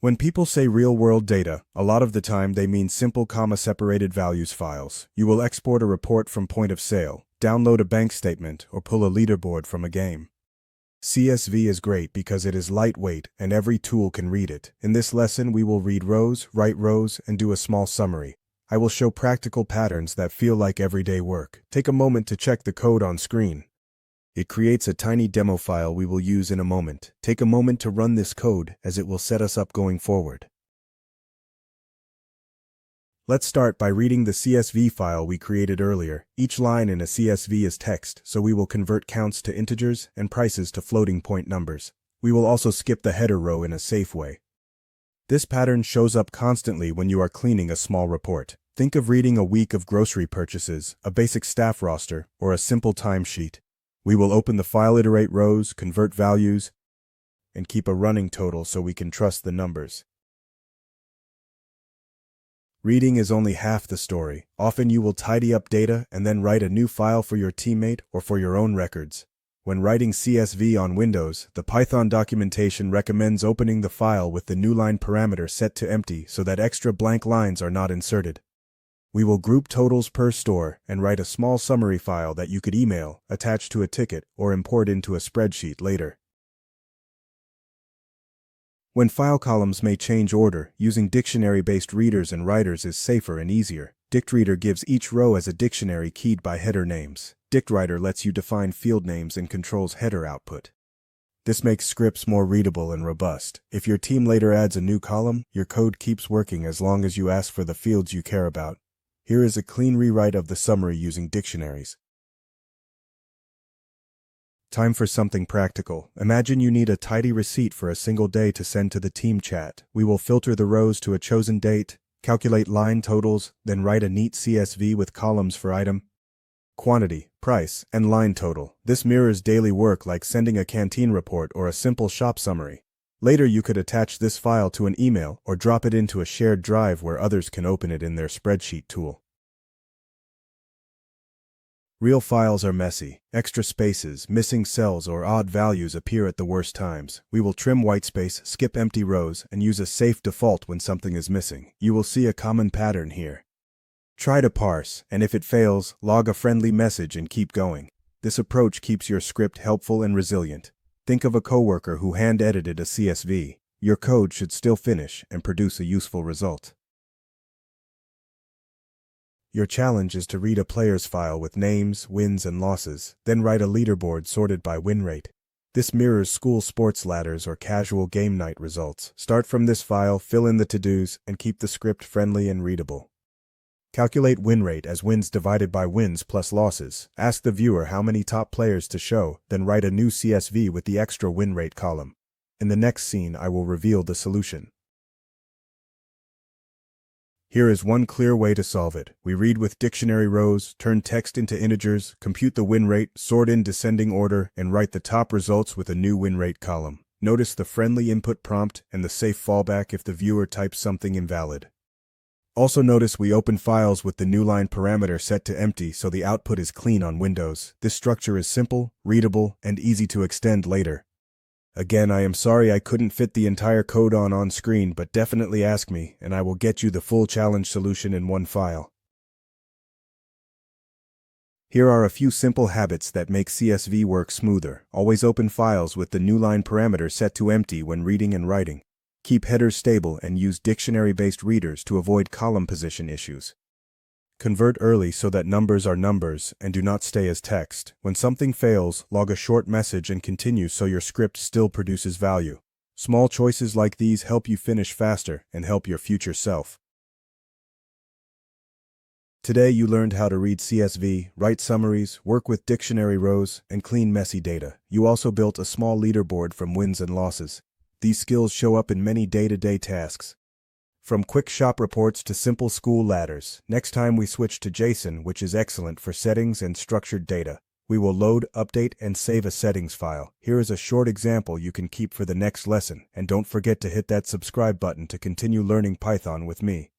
When people say real-world data, a lot of the time they mean simple comma-separated values files. You will export a report from point of sale, download a bank statement, or pull a leaderboard from a game. CSV is great because it is lightweight and every tool can read it. In this lesson, we will read rows, write rows, and do a small summary. I will show practical patterns that feel like everyday work. Take a moment to check the code on screen. It creates a tiny demo file we will use in a moment. Take a moment to run this code as it will set us up going forward. Let's start by reading the CSV file we created earlier. Each line in a CSV is text, so we will convert counts to integers and prices to floating point numbers. We will also skip the header row in a safe way. This pattern shows up constantly when you are cleaning a small report. Think of reading a week of grocery purchases, a basic staff roster, or a simple timesheet. We will open the file, iterate rows, convert values, and keep a running total so we can trust the numbers. Reading is only half the story. Often you will tidy up data and then write a new file for your teammate or for your own records. When writing CSV on Windows, the Python documentation recommends opening the file with the newline parameter set to empty so that extra blank lines are not inserted. We will group totals per store and write a small summary file that you could email, attach to a ticket, or import into a spreadsheet later. When file columns may change order, using dictionary-based readers and writers is safer and easier. DictReader gives each row as a dictionary keyed by header names. DictWriter lets you define field names and controls header output. This makes scripts more readable and robust. If your team later adds a new column, your code keeps working as long as you ask for the fields you care about. Here is a clean rewrite of the summary using dictionaries. Time for something practical. Imagine you need a tidy receipt for a single day to send to the team chat. We will filter the rows to a chosen date, calculate line totals, then write a neat CSV with columns for item, quantity, price, and line total. This mirrors daily work like sending a canteen report or a simple shop summary. Later you could attach this file to an email or drop it into a shared drive where others can open it in their spreadsheet tool. Real files are messy. Extra spaces, missing cells, or odd values appear at the worst times. We will trim whitespace, skip empty rows, and use a safe default when something is missing. You will see a common pattern here. Try to parse, and if it fails, log a friendly message and keep going. This approach keeps your script helpful and resilient. Think of a coworker who hand-edited a CSV. Your code should still finish and produce a useful result. Your challenge is to read a player's file with names, wins, and losses, then write a leaderboard sorted by win rate. This mirrors school sports ladders or casual game night results. Start from this file, fill in the to-dos, and keep the script friendly and readable. Calculate win rate as wins divided by wins plus losses. Ask the viewer how many top players to show, then write a new CSV with the extra win rate column. In the next scene, I will reveal the solution. Here is one clear way to solve it. We read with dictionary rows, turn text into integers, compute the win rate, sort in descending order, and write the top results with a new win rate column. Notice the friendly input prompt and the safe fallback if the viewer types something invalid. Also notice we open files with the newline parameter set to empty so the output is clean on Windows. This structure is simple, readable, and easy to extend later. Again, I am sorry I couldn't fit the entire code on screen, but definitely ask me, and I will get you the full challenge solution in one file. Here are a few simple habits that make CSV work smoother. Always open files with the newline parameter set to empty when reading and writing. Keep headers stable and use dictionary-based readers to avoid column position issues. Convert early so that numbers are numbers and do not stay as text. When something fails, log a short message and continue so your script still produces value. Small choices like these help you finish faster and help your future self. Today you learned how to read CSV, write summaries, work with dictionary rows, and clean messy data. You also built a small leaderboard from wins and losses. These skills show up in many day-to-day tasks. From quick shop reports to simple school ladders. Next time we switch to JSON, which is excellent for settings and structured data. We will load, update, and save a settings file. Here is a short example you can keep for the next lesson, and don't forget to hit that subscribe button to continue learning Python with me.